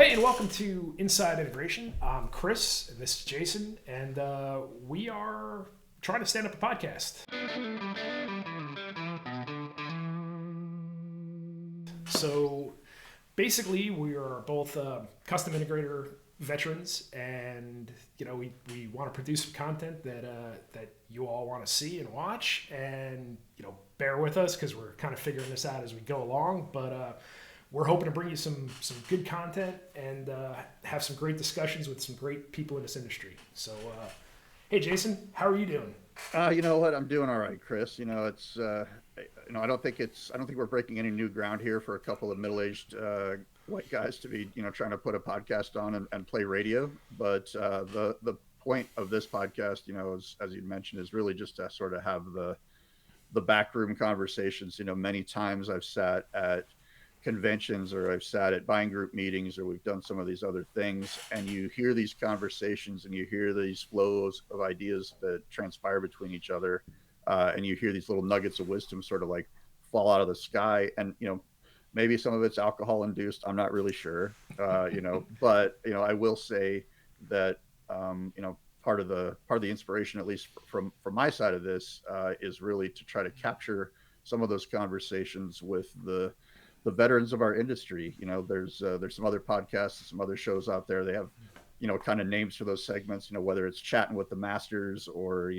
Hey, and welcome to Inside Integration. I'm Chris, and this is Jayson, and we are trying to stand up a podcast. So basically, we are both custom integrator veterans, and we want to produce some content that you all want to see and watch, and bear with us because we're kind of figuring this out as we go along, but. We're hoping to bring you some good content and have some great discussions with some great people in this industry. So, hey, Jayson, how are you doing? You know what? I'm doing all right, Chris. I don't think we're breaking any new ground here for a couple of middle-aged white guys to be, trying to put a podcast on and play radio. But the point of this podcast, as you mentioned, is really just to sort of have the backroom conversations. Many times I've sat at conventions or I've sat at buying group meetings or we've done some of these other things, and you hear these conversations and you hear these flows of ideas that transpire between each other, and you hear these little nuggets of wisdom sort of like fall out of the sky. And maybe some of it's alcohol induced, I'm not really sure. But I will say that part of the inspiration, at least from my side of this, is really to try to capture some of those conversations with the veterans of our industry. There's some other podcasts, some other shows out there. They have, kind of names for those segments. Whether it's chatting with the masters or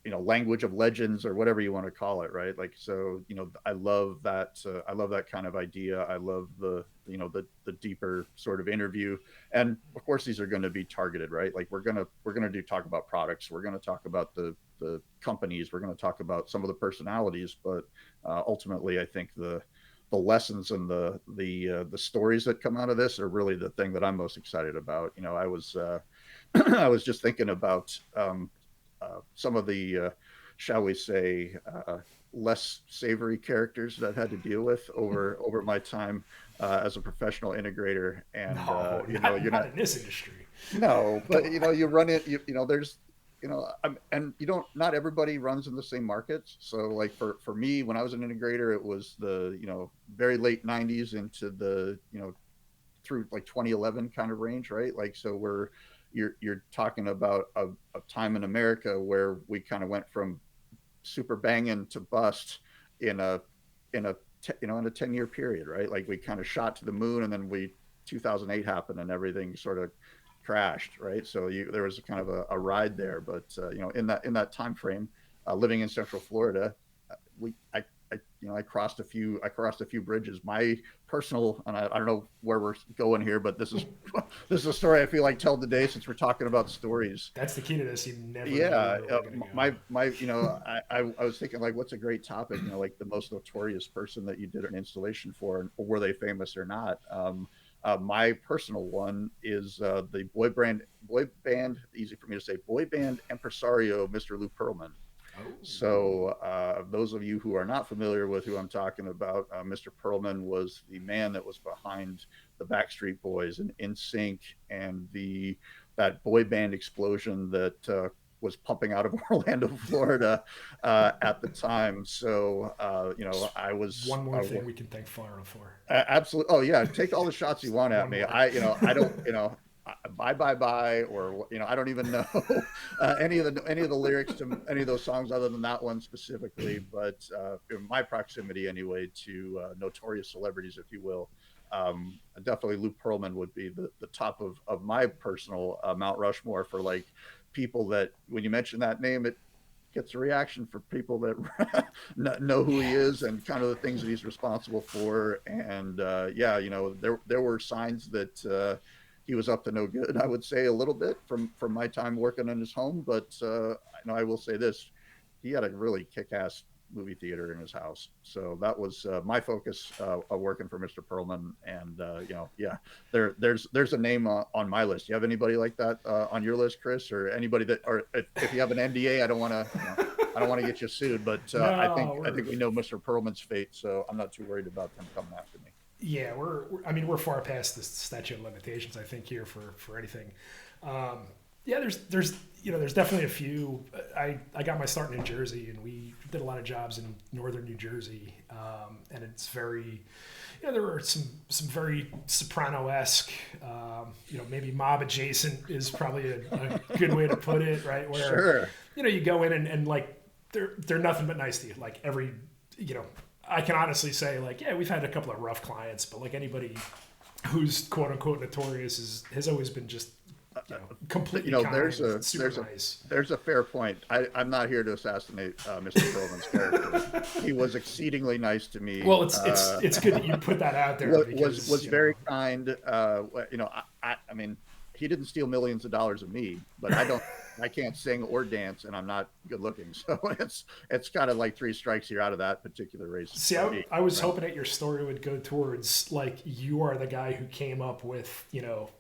language of legends or whatever you want to call it, right? Like so, I love that. I love that kind of idea. I love the deeper sort of interview, and of course these are going to be targeted, right? Like we're gonna do talk about products. We're going to talk about the companies. We're going to talk about some of the personalities, but ultimately, I think the lessons and the stories that come out of this are really the thing that I'm most excited about. I was I was just thinking about some of the shall we say less savory characters that I had to deal with over my time as a professional integrator, and No, not in this industry. no, Come but on. you run it. There's and you don't. Not everybody runs in the same markets. So, like for me, when I was an integrator, it was the very late '90s into the through like 2011 kind of range, right? Like so, you're talking about a time in America where we kind of went from super banging to bust in a 10-year period, right? Like we kind of shot to the moon, and then 2008 happened and everything sort of crashed, right? So there was kind of a ride there, but in that time frame, living in Central Florida, we I crossed a few bridges. My personal, and I don't know where we're going here, but this is this is a story I feel like tell today since we're talking about stories. That's the key to this. You never know Yeah, where we're going to my I was thinking like, what's a great topic? Like the most notorious person that you did an installation for, and were they famous or not? My personal one is the boy band, easy for me to say, boy band impresario, Mr. Lou Pearlman. go. So, those of you who are not familiar with who I'm talking about, Mr. Pearlman was the man that was behind the Backstreet Boys and NSYNC and that boy band explosion that was pumping out of Orlando, Florida, at the time. So, One more thing we can thank Farrell for. absolutely. Oh yeah, take all the shots you want at One me. more. I don't, bye bye bye, or I don't even know any of the lyrics to any of those songs other than that one specifically. But in my proximity anyway to notorious celebrities, if you will, definitely Lou Pearlman would be the top of my personal Mount Rushmore for like people that when you mention that name, it gets a reaction for people that know who he Yeah. is and kind of the things that he's responsible for. And yeah, there were signs that he was up to no good. I would say a little bit from my time working in his home, but I will say this: he had a really kick-ass movie theater in his house. So that was my focus of working for Mr. Perlman. And yeah, there's a name on my list. You have anybody like that on your list, Chris, or anybody that, or if you have an NDA, I don't want to, I don't want to get you sued, but I think No, I think we know Mr. Perlman's fate, so I'm not too worried about them coming after me. yeah, I mean, we're far past the statute of limitations, I think, here for anything. Um, Yeah, there's definitely a few. I got my start in New Jersey, and we did a lot of jobs in northern New Jersey, and it's very, there were some very soprano-esque, maybe mob adjacent is probably a good way to put it, right? Where Sure. you go in and like they're nothing but nice to you. Like every, I can honestly say like, yeah, we've had a couple of rough clients, but like anybody who's quote unquote notorious has always been just completely kind, super nice. There's a fair point. I'm not here to assassinate Mr. Perlman's character. He was exceedingly nice to me. Well, it's good that you put that out there because Was very kind. I mean, he didn't steal millions of dollars of me, but I can't sing or dance, and I'm not good looking. So it's kind of like three strikes you're out of that particular race. See, I was hoping that your story would go towards like you are the guy who came up with,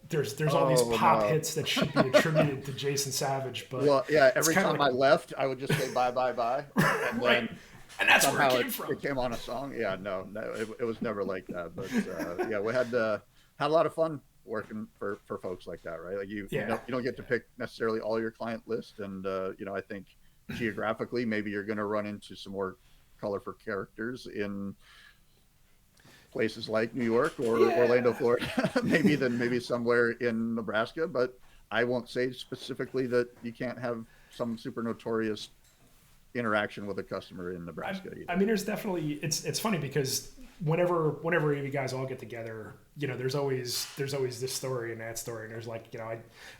there's all these pop hits that should be attributed to Jason Savage, but well, yeah, every time I left, I would just say bye bye bye, and right. then And that's somehow where it came from. It came on a song. Yeah, no, it was never like that. But yeah, we had a lot of fun working for folks like that, right? Like you don't get to pick necessarily all your client list, and I think geographically maybe you're going to run into some more colorful characters in places like New York or Orlando, Florida, maybe somewhere in Nebraska. But I won't say specifically that you can't have some super notorious interaction with a customer in Nebraska. I mean, there's definitely it's funny because whenever you guys all get together, there's always this story and that story, and there's like,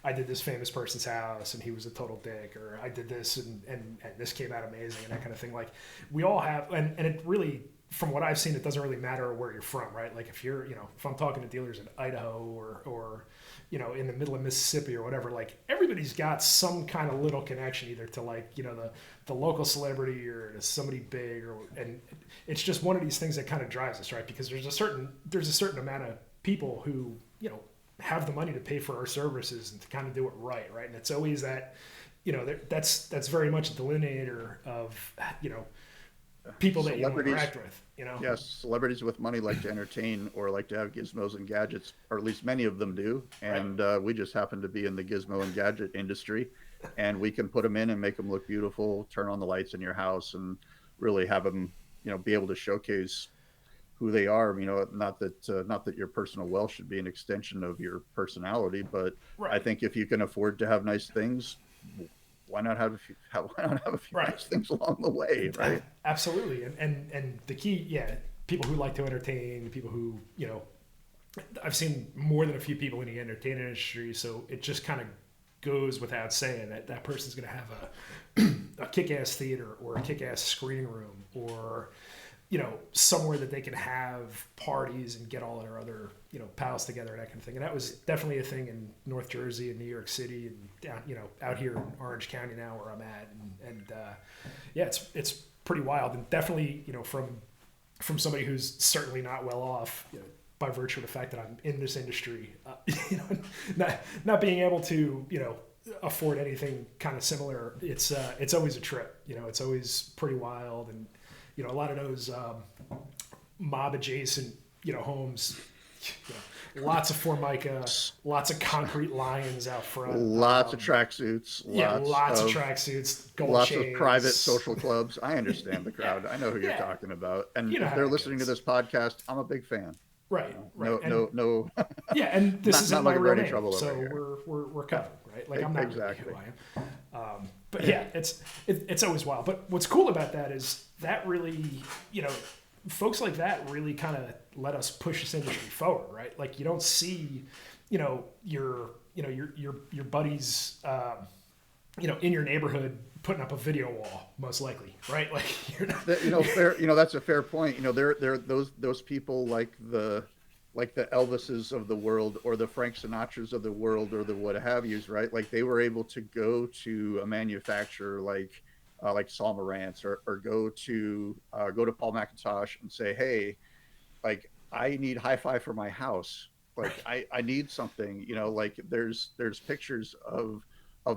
I did this famous person's house and he was a total dick, or I did this and this came out amazing and that kind of thing. Like we all have, and it really, from what I've seen, it doesn't really matter where you're from, right? Like if you're, if I'm talking to dealers in Idaho or in the middle of Mississippi or whatever, like everybody's got some kind of little connection either to like, the local celebrity or to somebody big, and it's just one of these things that kind of drives us, right? Because there's a certain amount of people who, have the money to pay for our services and to kind of do it right. And it's always that, that's very much a delineator of, people that you interact with, Yes, celebrities with money like to entertain or like to have gizmos and gadgets, or at least many of them do. And we just happen to be in the gizmo and gadget industry, and we can put them in and make them look beautiful, turn on the lights in your house, and really have them, be able to showcase who they are. Not that your personal wealth should be an extension of your personality, but I think if you can afford to have nice things, why not have a few nice things along the way, right? Absolutely. And the key, people who like to entertain, people who, I've seen more than a few people in the entertainment industry, so it just kind of goes without saying that person's going to have a kick-ass theater or a kick-ass screening room, or somewhere that they can have parties and get all their other, pals together, that kind of thing. And that was definitely a thing in North Jersey and New York City and down, out here in Orange County now where I'm at. And it's pretty wild. And definitely, from somebody who's certainly not well off, by virtue of the fact that I'm in this industry, not being able to, afford anything kind of similar. It's always a trip, it's always pretty wild. And, a lot of those mob adjacent, homes, lots of Formica, lots of concrete lions out front, lots of tracksuits, lots of tracksuits, gold lots chains. of private social clubs. I understand the crowd. I know who you're talking about, and if they're listening to this podcast, I'm a big fan. Right. No. Yeah, and this isn't my real name, so we're covered, right? Like I'm not exactly really who I am. But yeah, it's always wild. But what's cool about that is that really, folks like that really kind of let us push this industry forward, right? Like you don't see, your buddies, in your neighborhood putting up a video wall, most likely, right? Like you're not, that's a fair point. There those people like the Elvises of the world, or the Frank Sinatras of the world, or the what have yous, right? Like they were able to go to a manufacturer like Saul Morantz, or go to Paul McIntosh and say, hey, like I need hi-fi for my house. Like I need something, like there's pictures of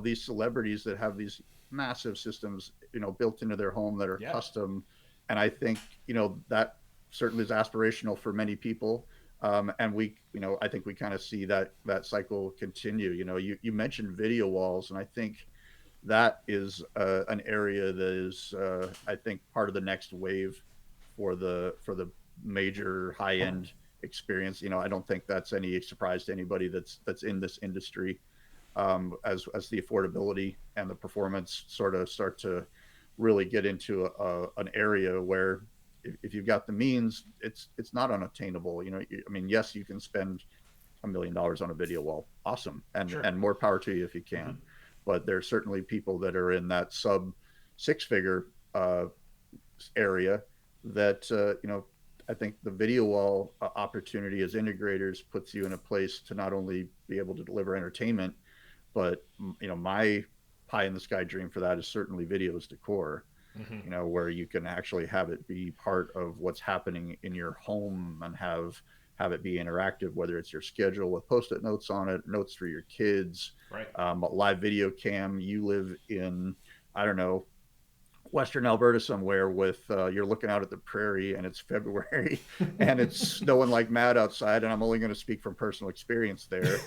these celebrities that have these massive systems, built into their home that are custom. And I think, that certainly is aspirational for many people. And we, I think we kind of see that cycle continue. You mentioned video walls, and I think that is an area that is, I think, part of the next wave for the major high end experience. I don't think that's any surprise to anybody that's in this industry. As the affordability and the performance sort of start to really get into an area where if you've got the means, it's not unattainable. I mean, yes, you can spend $1 million on a video wall. Awesome. And Sure. and more power to you if you Mm-hmm. can. But there's certainly people that are in that sub six figure area that, I think the video wall opportunity as integrators puts you in a place to not only be able to deliver entertainment, but my pie in the sky dream for that is certainly videos decor, Mm-hmm. where you can actually have it be part of what's happening in your home and have it be interactive, whether it's your schedule with post-it notes on it, notes for your kids, Right. a live video cam. You live in, I don't know, Western Alberta somewhere with you're looking out at the prairie and it's February and it's snowing like mad outside, and I'm only going to speak from personal experience there.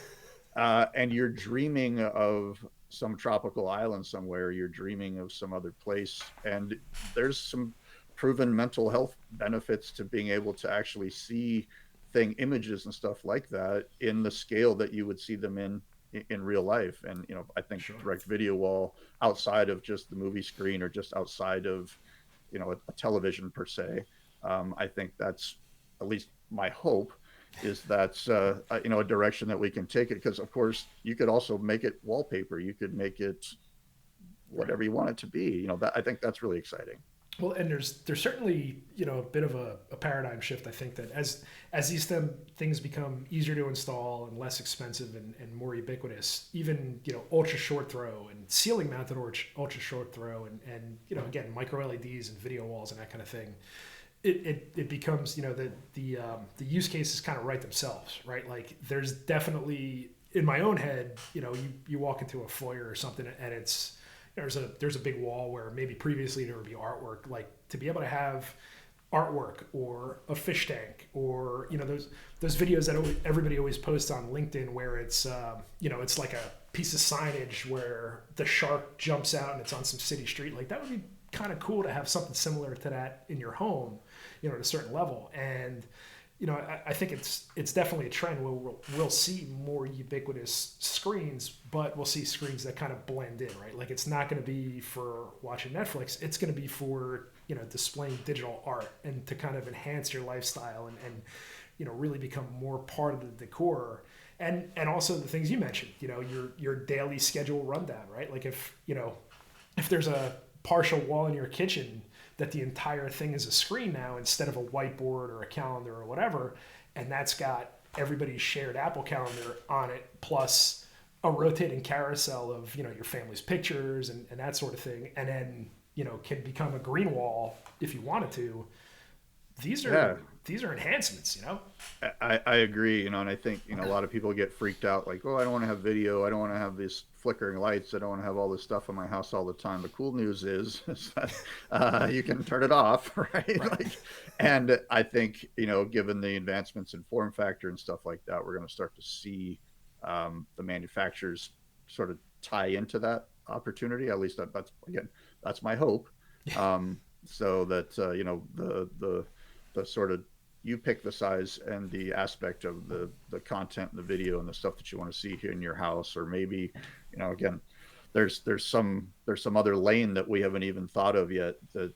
And you're dreaming of some tropical island somewhere, you're dreaming of some other place, and there's some proven mental health benefits to being able to actually see thing images and stuff like that in the scale that you would see them in real life. And I think Sure. direct video wall, outside of just the movie screen or just outside of a television per se, I think that's at least my hope, is that's a direction that we can take it, because of course you could also make it wallpaper, you could make it Right. whatever you want it to be. That, I think that's really exciting. Well, and there's certainly a bit of a paradigm shift. I think that as these things become easier to install and less expensive and more ubiquitous, even ultra short throw and ceiling mounted or ultra short throw and again micro LEDs and video walls and that kind of thing, it becomes the use cases kind of write themselves, right? Like there's definitely in my own head, you walk into a foyer or something and it's there's a big wall where maybe previously there would be artwork. Like to be able to have artwork or a fish tank or those videos that everybody always posts on LinkedIn where it's it's like a piece of signage where the shark jumps out and it's on some city street. Like that would be kind of cool to have something similar to that in your home, at a certain level. And I think it's definitely a trend where we'll see more ubiquitous screens, but we'll see screens that kind of blend in, right? Like it's not going to be for watching Netflix. It's going to be for displaying digital art and to kind of enhance your lifestyle and really become more part of the decor. And also the things you mentioned, your daily schedule rundown, right? Like if there's a partial wall in your kitchen that the entire thing is a screen now instead of a whiteboard or a calendar or whatever, and that's got everybody's shared Apple Calendar on it, plus a rotating carousel of your family's pictures and that sort of thing, and then can become a green wall if you wanted to. These Yeah, are these are enhancements. I agree, and I think a lot of people get freaked out, like, oh, I don't want to have video, I don't want to have these flickering lights, I don't want to have all this stuff in my house all the time. The cool news is that you can turn it off, right? Right. Like, and I think given the advancements in form factor and stuff like that, we're going to start to see the manufacturers sort of tie into that opportunity. At least that's my hope. So that the sort of, you pick the size and the aspect of the content and the video and the stuff that you want to see here in your house, or maybe again, there's some other lane that we haven't even thought of yet that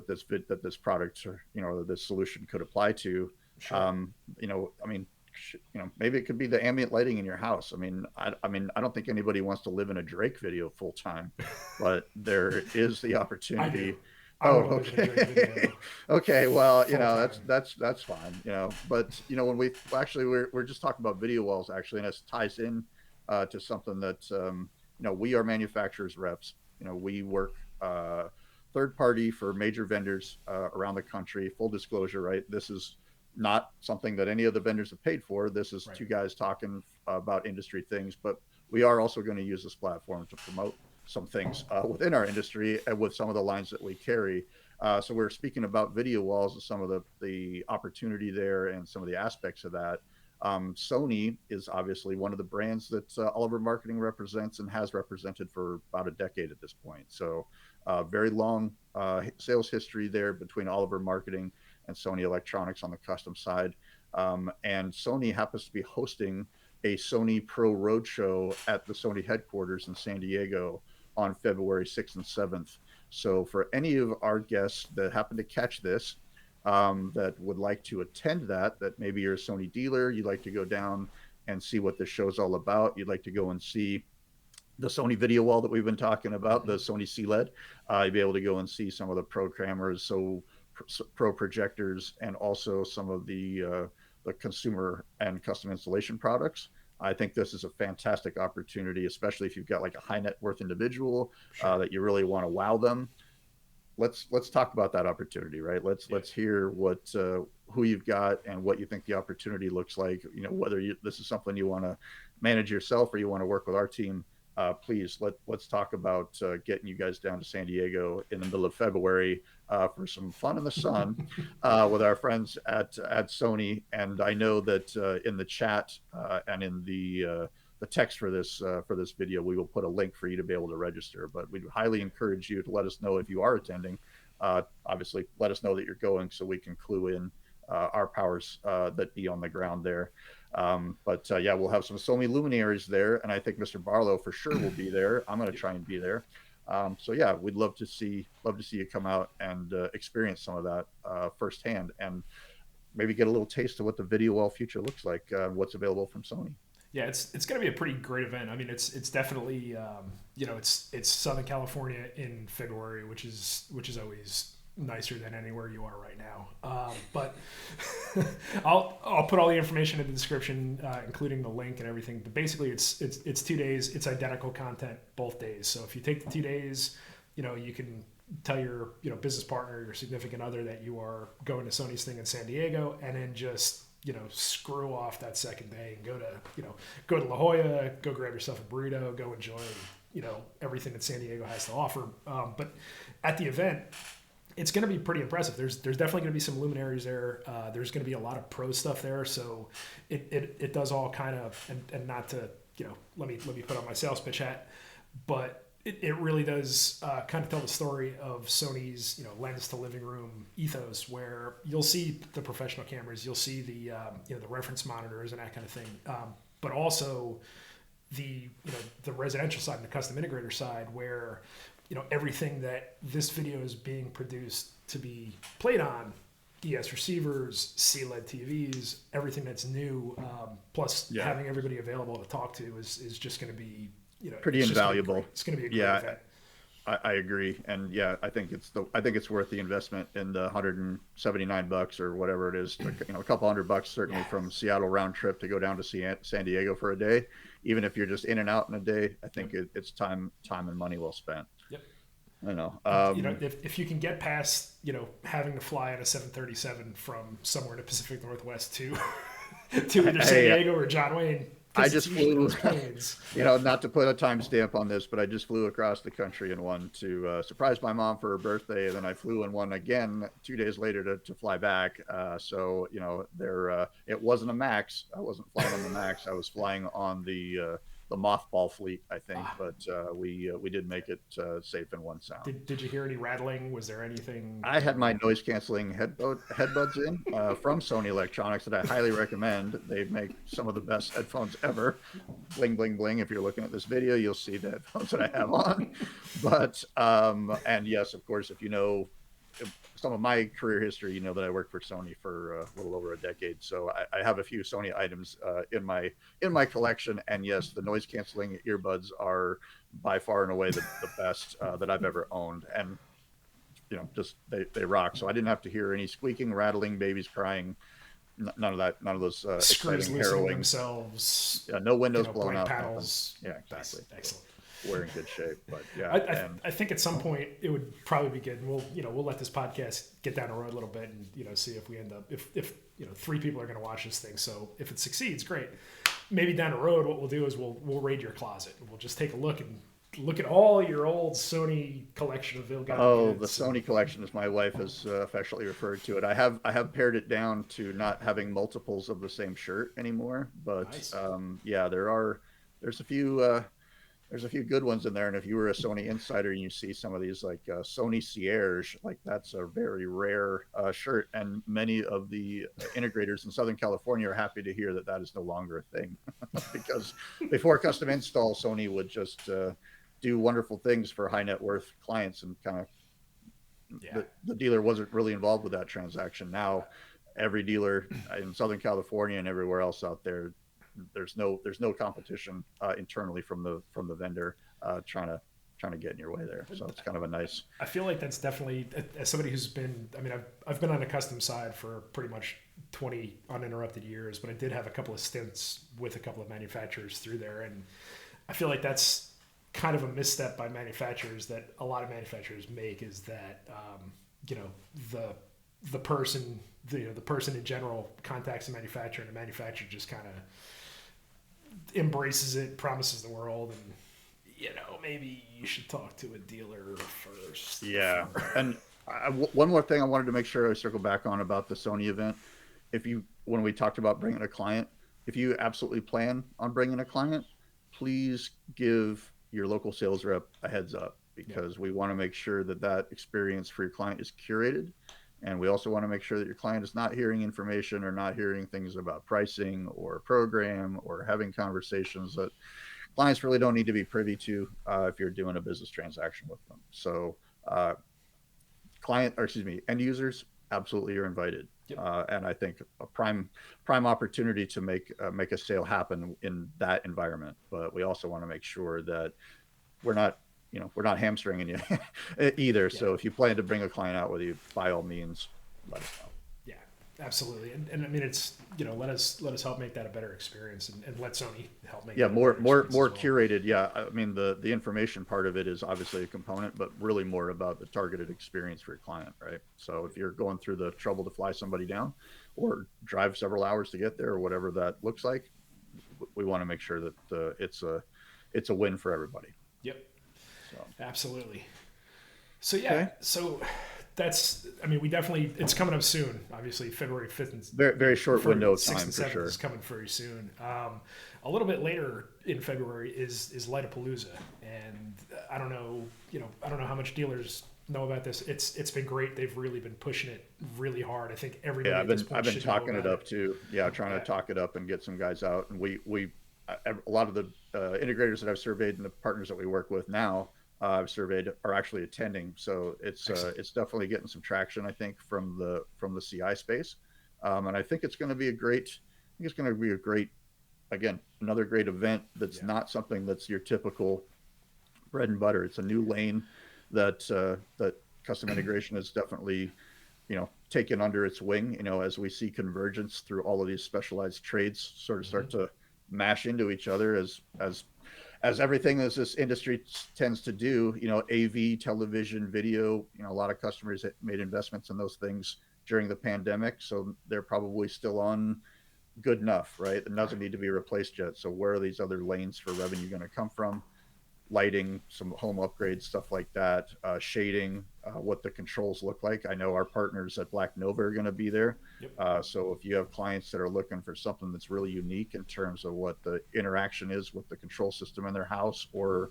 this product, or this solution could apply to. Sure. I mean, maybe it could be the ambient lighting in your house. I mean, I don't think anybody wants to live in a Drake video full time, but there is the I do. opportunity. I Oh, want to live in a Drake okay. video Okay. Well, full that's time. that's fine. But when we actually, we're just talking about video walls actually, and this ties in to something that we are manufacturers reps. We work third party for major vendors around the country. Full disclosure, right? This is not something that any of the vendors have paid for. This is Right. two guys talking about industry things, but we are also going to use this platform to promote some things within our industry and with some of the lines that we carry. So we're speaking about video walls and some of the opportunity there and some of the aspects of that. Sony is obviously one of the brands that Oliver Marketing represents and has represented for about a decade at this point. So very long sales history there between Oliver Marketing and Sony Electronics on the custom side. And Sony happens to be hosting a Sony Pro Roadshow at the Sony headquarters in San Diego on February 6th and 7th. So for any of our guests that happen to catch this, that would like to attend that maybe you're a Sony dealer, you'd like to go down and see what the show's all about, you'd like to go and see the Sony video wall that we've been talking about, the Sony CLED, you'd be able to go and see some of the pro cameras, so pro projectors, and also some of the consumer and custom installation products. I think this is a fantastic opportunity, especially if you've got like a high net worth individual that you really want to wow them. Let's talk about that opportunity, right? Let's hear what who you've got and what you think the opportunity looks like. You know, whether this is something you want to manage yourself or you want to work with our team. Please let's talk about getting you guys down to San Diego in the middle of February for some fun in the sun with our friends at Sony. And I know that in the chat and in the text for this video, we will put a link for you to be able to register. But we'd highly encourage you to let us know if you are attending. Obviously, let us know that you're going so we can clue in our powers that be on the ground there. But yeah, we'll have some Sony luminaries there, and I think Mr. Barlo for sure will be there. I'm going to try and be there. So yeah, we'd love to see you come out and experience some of that firsthand, and maybe get a little taste of what the video wall future looks like, what's available from Sony. Yeah, it's going to be a pretty great event. I mean, it's definitely it's Southern California in February, which is always nicer than anywhere you are right now. But I'll put all the information in the description, including the link and everything. But basically, it's 2 days. It's identical content both days. So if you take the 2 days, you can tell your business partner, your significant other, that you are going to Sony's thing in San Diego, and then just screw off that second day and go to La Jolla, go grab yourself a burrito, go enjoy everything that San Diego has to offer. But at the event, it's going to be pretty impressive. There's definitely going to be some luminaries there. There's going to be a lot of pro stuff there. So it does all kind of, and not to, let me put on my sales pitch hat, but it really does kind of tell the story of Sony's, lens to living room ethos, where you'll see the professional cameras, you'll see the reference monitors and that kind of thing. But also the residential side and the custom integrator side, where everything that this video is being produced to be played on, ES receivers, CLED TVs, everything that's new, plus having everybody available to talk to is just going to be pretty invaluable. It's going to be a great event. I agree, and yeah, I think it's worth the investment in the $179 or whatever it is. A couple $100 certainly from Seattle round trip to go down to San Diego for a day. Even if you're just in and out in a day, I think it's time and money well spent. Yep. I know. If you can get past having to fly on a 737 from somewhere in the Pacific Northwest to either San Diego or John Wayne. I just flew, not to put a timestamp on this, but I just flew across the country in one to surprise my mom for her birthday. And then I flew in one again 2 days later to fly back. So, it wasn't a MAX. I wasn't flying on the MAX. I was flying on the mothball fleet, I think, but we did make it safe and one sound. Did you hear any rattling? Was there anything? I had my noise canceling headbuds in from Sony Electronics that I highly recommend. They make some of the best headphones ever. Bling bling bling. If you're looking at this video, you'll see the headphones that I have on. But and yes, of course, if some of my career history, that I worked for Sony for a little over a decade. So I have a few Sony items in my collection. And yes, the noise canceling earbuds are by far and away the best that I've ever owned. And, just they rock. So I didn't have to hear any squeaking, rattling, babies crying. None of that. None of those exciting, harrowing themselves. Yeah, no windows blown out. Panels. Yeah, exactly. Excellent. We're in good shape, but yeah. I think at some point it would probably be good. And we'll let this podcast get down the road a little bit and see if we end up if 3 people are going to watch this thing. So if it succeeds, great. Maybe down the road, what we'll do is we'll raid your closet and we'll just take a look and look at all your old Sony collection of ill-gotten Oh, the goods. And Sony collection, as my wife has affectionately referred to it. I have pared it down to not having multiples of the same shirt anymore. But nice. yeah, there's a few there's a few good ones in there. And if you were a Sony insider and you see some of these like Sony Cierge, like that's a very rare shirt. And many of the integrators in Southern California are happy to hear that that is no longer a thing because before custom install, Sony would just do wonderful things for high net worth clients and kind of Yeah. the dealer wasn't really involved with that transaction. Now, every dealer in Southern California and everywhere else out there, there's no competition internally from the vendor trying to get in your way there. So it's kind of a nice. I feel like that's definitely, as somebody who's been, I mean, I've been on the custom side for pretty much 20 uninterrupted years, but I did have a couple of stints with a couple of manufacturers through there. And I feel like that's kind of a misstep by manufacturers that a lot of manufacturers make, is that, you know, the person, the person in general contacts the manufacturer, and the manufacturer just kind of embraces it, promises the world, and maybe you should talk to a dealer first. Yeah, Before. and one more thing I wanted to make sure I circle back on about the Sony event. If you When we talked about bringing a client, if you absolutely plan on bringing a client, please give your local sales rep a heads up Yep. because we want to make sure that that experience for your client is curated. And we also want to make sure that your client is not hearing information or not hearing things about pricing or program or having conversations that clients really don't need to be privy to if you're doing a business transaction with them. So, uh, end users, absolutely are invited. Yep. And I think a prime opportunity to make a sale happen in that environment. But we also want to make sure that we're not we're not hamstringing you either. Yeah. So if you plan to bring a client out with you, by all means, let us know. Yeah. Absolutely. And I mean, it's, let us help make that a better experience, and let Sony help make Yeah, that a better experience more as well. curated. Yeah, I mean the information part of it is obviously a component, but really more about the targeted experience for your client, right? So if you're going through the trouble to fly somebody down, or drive several hours to get there, or whatever that looks like, we want to make sure that it's a win for everybody. Yep. So Absolutely. So yeah, okay, so that's, I mean, we definitely, it's coming up soon. Obviously, February 5th and very short window of 6th time and for 7th is sure. coming very soon. A little bit later in February is Lightapalooza, and I don't know how much dealers know about this. It's been great. They've really been pushing it really hard. I think Yeah, everybody at this I've point been should know talking it about up it. too. Yeah, trying Yeah, to talk it up and get some guys out. And we a lot of the integrators that I've surveyed and the partners that we work with now I've surveyed are actually attending. So excellent. it's definitely getting some traction. I think from the CI space, and I think it's going to be a great. I think it's going to be a great, again, another great event. That's Yeah, not something that's your typical bread and butter. It's a new lane that custom integration is definitely taken under its wing. As we see convergence through all of these specialized trades sort of hmm start to mash into each other as everything as this industry tends to do. AV, television, video. A lot of customers that made investments in those things during the pandemic, so they're probably still on good enough, right? It doesn't need to be replaced yet. So where are these other lanes for revenue going to come from? Lighting, some home upgrades, stuff like that, shading, what the controls look like. I know our partners at Black Nova are going to be there. yep, So if you have clients that are looking for something that's really unique in terms of what the interaction is with the control system in their house, or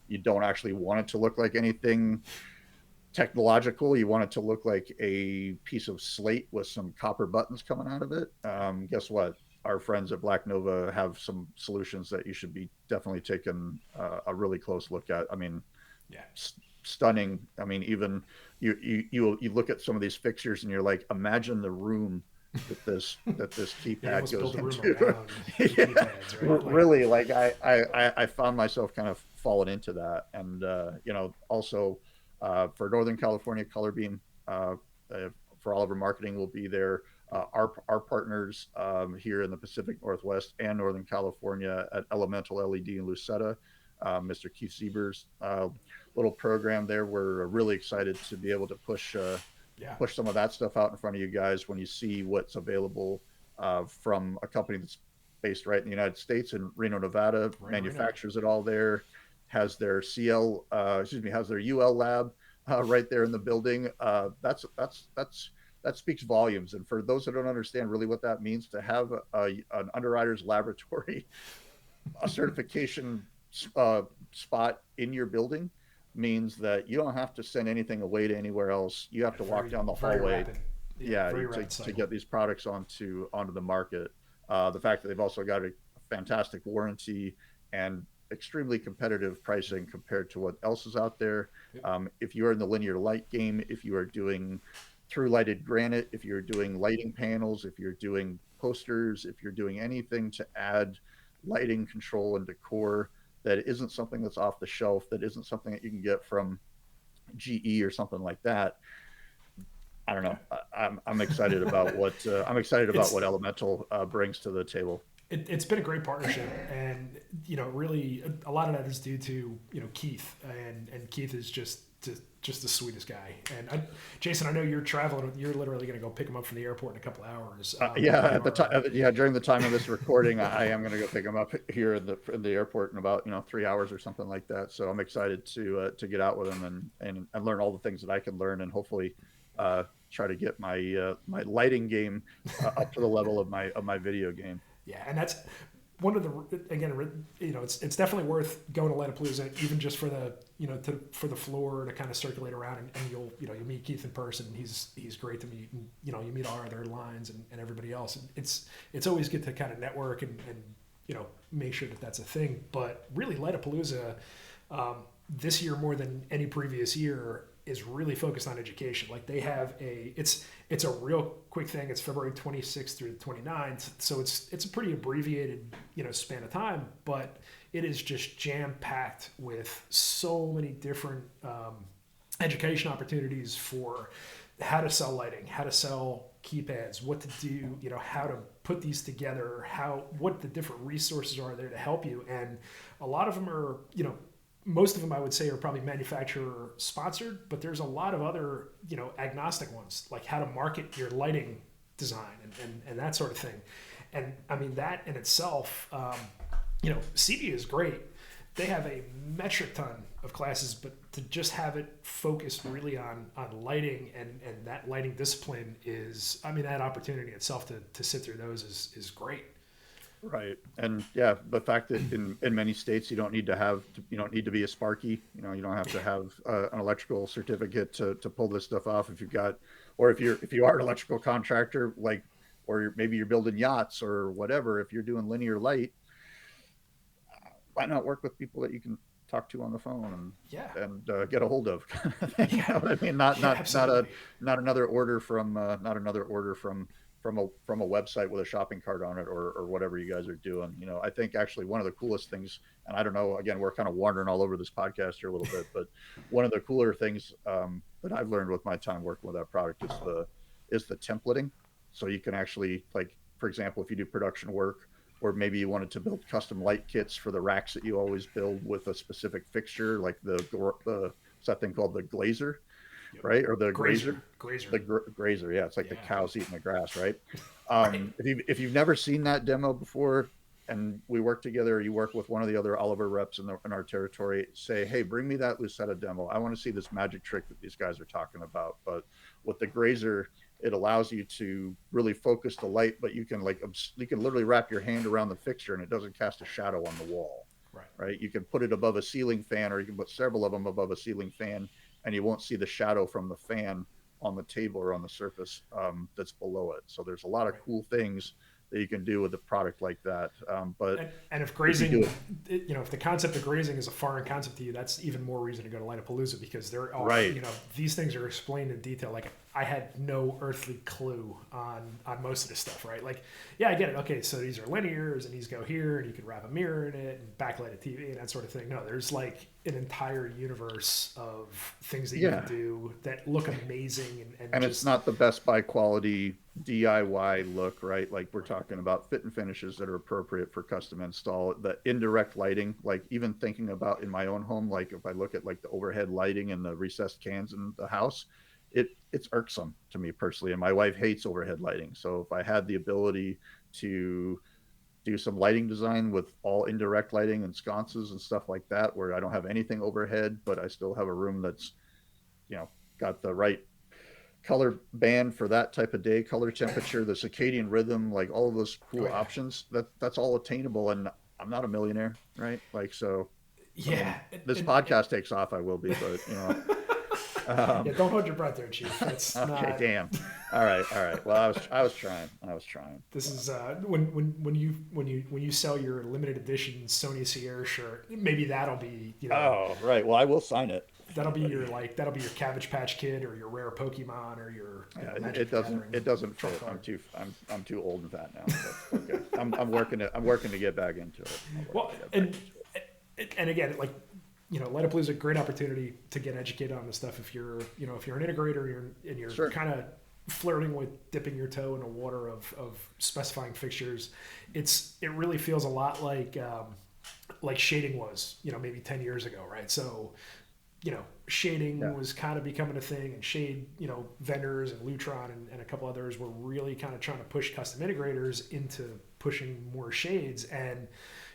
you don't actually want it to look like anything technological, you want it to look like a piece of slate with some copper buttons coming out of it. Guess what? Our friends at Black Nova have some solutions that you should be definitely taking a really close look at. I mean, yeah. stunning. I mean, even you look at some of these fixtures and you're like, imagine the room that this Yeah, you keypad almost build goes a room into. around the Yeah, keypads, right? Like, really. Like I found myself kind of falling into that, and also for Northern California, Color Beam, uh, for all of our marketing will be there. Our partners here in the Pacific Northwest and Northern California at Elemental LED in Lucetta, Mr. Keith Siebers' little program there. We're really excited to be able to yeah, push some of that stuff out in front of you guys when you see what's available from a company that's based right in the United States in Reno, Nevada, Reno, Reno. manufactures it all there. has their has their UL lab right there in the building. That speaks volumes. And for those that don't understand really what that means, to have an underwriter's laboratory, a certification uh, spot in your building, means that you don't have to send anything away to anywhere else. You have Yeah, to walk very down the very hallway, rapid. Yeah, yeah, very to, rapid to cycle. get these products onto the market. The fact that they've also got a fantastic warranty and extremely competitive pricing compared to what else is out there. Yep. If you are in the linear light game, if you are doing through lighted granite, if you're doing lighting panels, if you're doing posters, if you're doing anything to add lighting control and decor that isn't something that's off the shelf, that isn't something that you can get from GE or something like that. I don't Yeah. know. I'm excited about I'm excited about what It's Elemental brings to the table. it's been a great partnership, and really a lot of that is due to Keith, and Keith is just the sweetest guy. And Jason, I know you're traveling. You're literally going to go pick him up from the airport in a couple hours. Yeah, We at the time, are. yeah, during the time of this recording, I am going to go pick him up here in the airport in about 3 hours or something like that. So I'm excited to get out with him and learn all the things that I can learn, and hopefully try to get my lighting game up to the level of my video game. Yeah, and that's one of the again, it's definitely worth going to Letapalooza, even just for the for the floor to kind of circulate around, and you meet Keith in person. He's great to meet, and you meet all our other lines and everybody else. And it's always good to kind of network and make sure that that's a thing. But really, Letapalooza this year more than any previous year is really focused on education. Like they have it's a real quick thing. It's February 26th through the 29th. So it's a pretty abbreviated, span of time, but it is just jam packed with so many different education opportunities for how to sell lighting, how to sell keypads, what to do, how to put these together, what the different resources are there to help you. And a lot of them are, most of them I would say are probably manufacturer sponsored, but there's a lot of other, agnostic ones, like how to market your lighting design and that sort of thing. And I mean, that in itself, CB is great. They have a metric ton of classes, but to just have it focused really on lighting and that lighting discipline is, I mean, that opportunity itself to sit through those is great. Right. And yeah, the fact that in many states you don't need to be a Sparky. You don't have to have an electrical certificate to pull this stuff off. If you've got, or if you are an electrical contractor, like, or maybe you're building yachts or whatever. If you're doing linear light, why not work with people that you can talk to on the phone Yeah. and get a hold of? You Yeah. know what I mean? Yeah, absolutely. Not another order from from a website with a shopping cart on it or whatever you guys are doing. I think actually one of the coolest things, and I don't know, again, we're kind of wandering all over this podcast here a little bit, but one of the cooler things that I've learned with my time working with that product is the templating. So you can actually, like, for example, if you do production work, or maybe you wanted to build custom light kits for the racks that you always build with a specific fixture, like the what's that thing called, the glazer, Yep. right? Or the Grazer. grazer, Grazer. grazer. Yeah, it's like the Yeah. cows eating the grass, right? Right. If you've never seen that demo before, and we work together, or you work with one of the other Oliver reps in our territory, say, hey, bring me that Lucetta demo. I want to see this magic trick that these guys are talking about. But with the grazer, it allows you to really focus the light, but you can you can literally wrap your hand around the fixture and it doesn't cast a shadow on the wall, Right. right? You can put it above a ceiling fan, or you can put several of them above a ceiling fan, and you won't see the shadow from the fan on the table or on the surface that's below it. So there's a lot of Right. cool things that you can do with a product like that. But And if if you do grazing, it if the concept of grazing is a foreign concept to you, that's even more reason to go to Lightapalooza, because there are, right, these things are explained in detail. Like I had no earthly clue on most of this stuff, right? Like, yeah, I get it. Okay, so these are linears, and these go here, and you can wrap a mirror in it, and backlight a TV, and that sort of thing. No, there's like an entire universe of things that you can yeah, do that look amazing and and it's just not the Best Buy quality DIY look, right? Like we're right, talking about fit and finishes that are appropriate for custom install. The indirect lighting, like even thinking about in my own home, like if I look at like the overhead lighting and the recessed cans in the house, it's irksome to me personally. And my wife hates overhead lighting. So if I had the ability to do some lighting design with all indirect lighting and sconces and stuff like that, where I don't have anything overhead, but I still have a room that's, you know, got the right color band for that type of day, color temperature, the circadian rhythm, like all of those Oh cool yeah. options. That's all attainable, and I'm not a millionaire, right? Like so. I mean, Yeah. this podcast takes off, I will be, but Yeah, um, don't hold your breath there, Chief. That's okay, not. damn. All right. Well, I was trying. I was trying. This is when you sell your limited edition Sony Sierra shirt, maybe that'll be Oh, right. Well, I will sign it. that'll be But your Cabbage Patch Kid or your rare Pokemon or your Magic it doesn't Gathering it doesn't trump fit. card. I'm too old and fat now. But okay. I'm working to get back into it. Well, and again, like Lightapalooza is a great opportunity to get educated on this stuff. If you're if you're an integrator and you're Sure. kind of flirting with dipping your toe in the water of specifying fixtures, it really feels a lot like shading was maybe 10 years ago, right? So shading Yeah. was kind of becoming a thing, and shade, vendors and Lutron and a couple others were really kind of trying to push custom integrators into pushing more shades. And,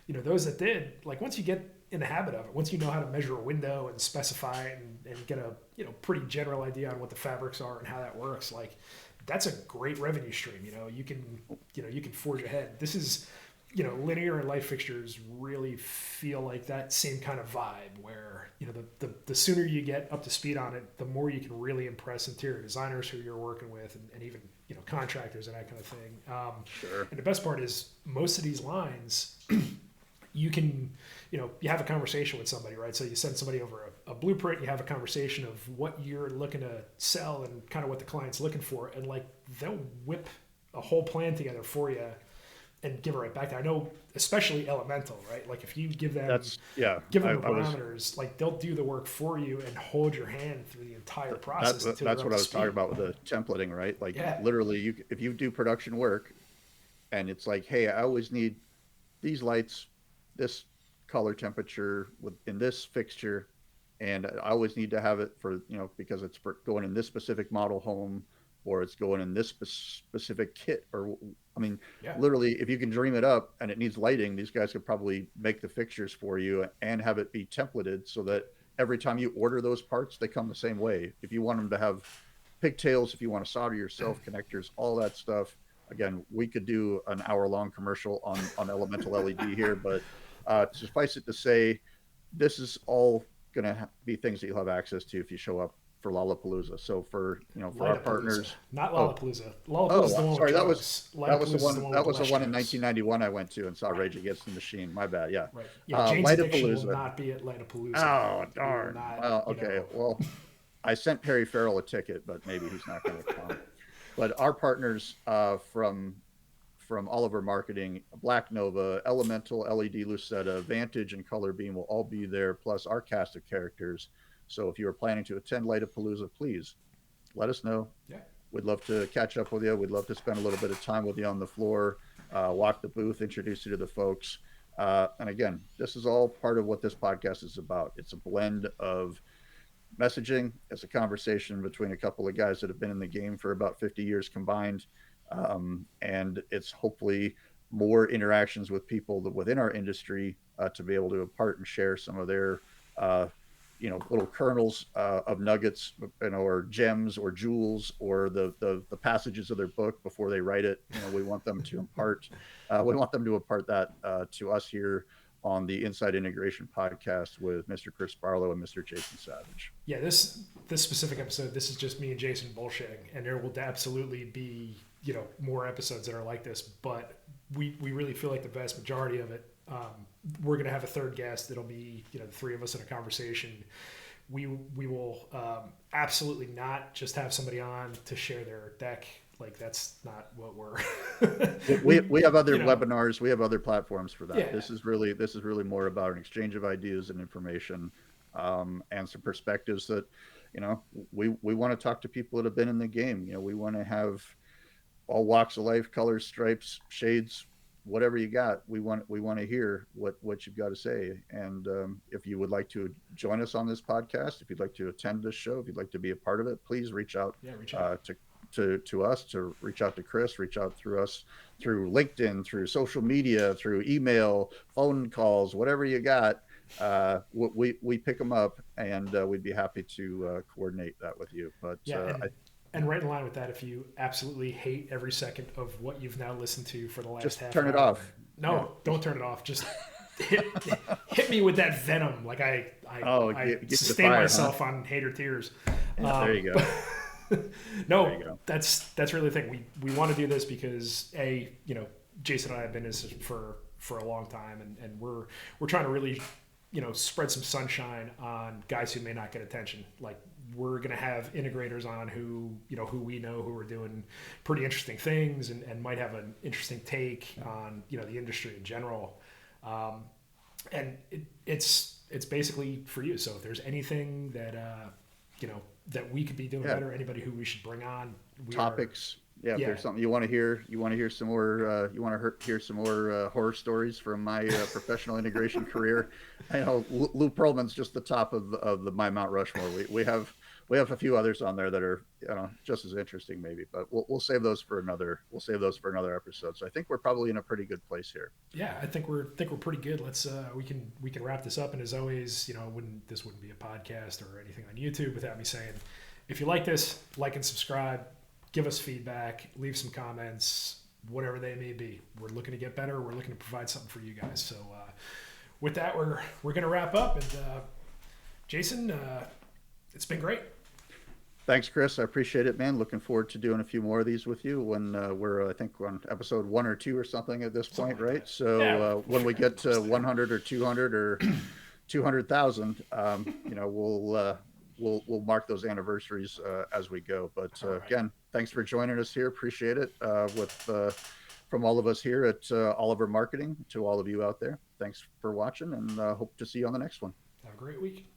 those that did, like once you get in the habit of it, once you know how to measure a window and specify it and get a, pretty general idea on what the fabrics are and how that works, like that's a great revenue stream. You can forge ahead. This is, linear and light fixtures really feel like that same kind of vibe where, the sooner you get up to speed on it, the more you can really impress interior designers who you're working with and even, contractors and that kind of thing. Sure. And the best part is most of these lines, you can, you have a conversation with somebody, right? So you send somebody over a blueprint, you have a conversation of what you're looking to sell and kind of what the client's looking for. And like, they'll whip a whole plan together for you and give it right back to you. I know, especially Elemental, right? Like if you give them I the was parameters, like they'll do the work for you and hold your hand through the entire process. that's Until that's you're what up I to was talking speed. about with the templating, right? Like Yeah. literally, if you do production work, and it's like, hey, I always need these lights, this color temperature in this fixture, and I always need to have it for because it's for going in this specific model home, or it's going in this specific kit, or I mean, Yeah. literally, if you can dream it up and it needs lighting, these guys could probably make the fixtures for you and have it be templated so that every time you order those parts, they come the same way. If you want them to have pigtails, if you want to solder yourself, connectors, all that stuff. Again, we could do an hour-long commercial on Elemental LED here, but suffice it to say, this is all going to be things that you'll have access to if you show up for Lollapalooza. So for our Lightapalooza, partners, not oh Lollapalooza. Lollapalooza is the one with sorry, drugs. that was the Lightapalooza is the one one that with was the less one in drugs. 1991 I went to and saw Rage Against the Machine. My bad, yeah. Right. Yeah. Jane's Addiction will Lightapalooza. not be at Lightapalooza. Oh We will darn. not. Well, okay. Well, I sent Perry Farrell a ticket, but maybe he's not going to come. But our partners from Oliver Marketing, Black Nova, Elemental, LED Lucetta, Vantage, and Color Beam will all be there, plus our cast of characters. So if you are planning to attend Lightapalooza, please let us know. Yeah. We'd love to catch up with you. We'd love to spend a little bit of time with you on the floor, walk the booth, introduce you to the folks. And again, this is all part of what this podcast is about. It's a blend of messaging. It's a conversation between a couple of guys that have been in the game for about 50 years combined. And it's hopefully more interactions with people within our industry to be able to impart and share some of their little kernels of nuggets, or gems or jewels, or the passages of their book before they write it. We want them to impart that to us here on the Inside Integration podcast with Mr. Chris Barlo and Mr. Jayson Savage. Yeah. This specific episode, this is just me and Jason bullshitting, and there will absolutely be more episodes that are like this. But we really feel like the vast majority of it, we're going to have a third guest. It'll be the three of us in a conversation. We will absolutely not just have somebody on to share their deck. Like that's not what we're. we have other webinars. We have other platforms for that. Yeah. This is really more about an exchange of ideas and information, and some perspectives that we want to talk to people that have been in the game. We want to have all walks of life, colors, stripes, shades, whatever you got. We want to hear what you've got to say. And if you would like to join us on this podcast, if you'd like to attend this show, if you'd like to be a part of it, please reach out, Yeah, reach out. to to us, to reach out to Chris, reach out through us, through LinkedIn, through social media, through email, phone calls, whatever you got. We pick them up, and we'd be happy to coordinate that with you. But Yeah, and right in line with that, if you absolutely hate every second of what you've now listened to for the last just half turn it hour, off. no, don't turn it off. Just hit, hit me with that venom. Like I Get the sustain fire, myself on hater tears. Yeah, there you go. No, There you go. that's really the thing. We want to do this because Jason and I have been in this for a long time, and we're trying to really spread some sunshine on guys who may not get attention. Like, we're going to have integrators on who we know who are doing pretty interesting things and might have an interesting take on the industry in general. And it's basically for you. So if there's anything that that we could be doing better, anybody who we should bring on, topics. If there's something you want to hear some more, hear some more horror stories from my professional integration career. I know Lou Pearlman's just the top of my Mount Rushmore. We have a few others on there that are just as interesting maybe, but we'll save those for another episode. So I think we're probably in a pretty good place here. Yeah, I think we're pretty good. Let's we can wrap this up. And as always, this wouldn't be a podcast or anything on YouTube without me saying, if you like this, like and subscribe. Give us feedback, leave some comments, whatever they may be. We're looking to get better. We're looking to provide something for you guys. So with that, we're going to wrap up. And Jayson, it's been great. Thanks, Chris. I appreciate it, man. Looking forward to doing a few more of these with you when we're, I think, on episode 1 or 2 or something at this point, right? That. So when we get to 100 or 200 or 200,000, we'll mark those anniversaries as we go. But again, thanks for joining us here. Appreciate it. From all of us here at Oliver Marketing to all of you out there. Thanks for watching, and hope to see you on the next one. Have a great week.